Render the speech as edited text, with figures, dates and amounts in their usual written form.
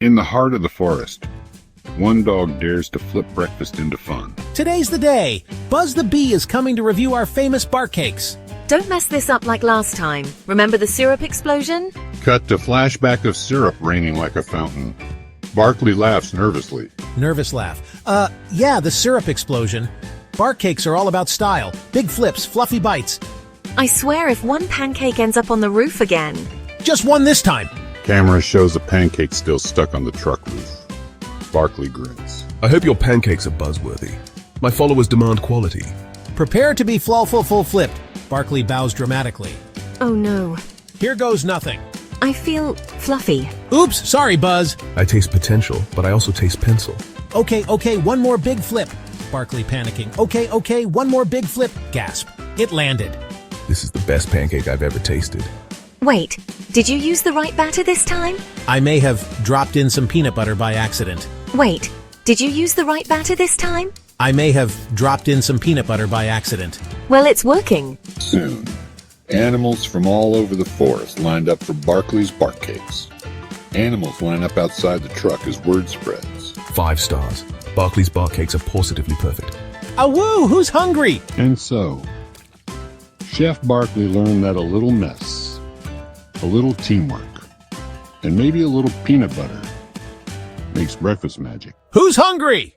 In the heart of the forest, one dog dares to flip breakfast into fun. Today's the day. Buzz the Bee is coming to review our famous bar cakes. Don't mess this up like last time. Remember the syrup explosion? Cut to flashback of syrup raining like a fountain. Barkley laughs nervously. Nervous laugh. Yeah, the syrup explosion. Bar cakes are all about style. Big flips, fluffy bites. I swear if one pancake ends up on the roof again. Just one this time. Camera shows a pancake still stuck on the truck roof. Barkley grins. I hope your pancakes are buzzworthy. My followers demand quality. Prepare to be full flipped. Barkley bows dramatically. Oh no. Here goes nothing. I feel fluffy. Oops, sorry, Buzz. I taste potential, but I also taste pencil. Okay, one more big flip. Barkley panicking. Okay, one more big flip. Gasp. It landed. This is the best pancake I've ever tasted. Wait, did you use the right batter this time? I may have dropped in some peanut butter by accident. Wait, did you use the right batter this time? I may have dropped in some peanut butter by accident. Well, it's working. Soon, animals from all over the forest lined up for Barkley's bark cakes. Animals line up outside the truck as word spreads. 5 stars. Barkley's bar cakes are positively perfect. Awoo, who's hungry? And so, Chef Barkley learned that a little mess, a little teamwork, and maybe a little peanut butter makes breakfast magic. Who's hungry?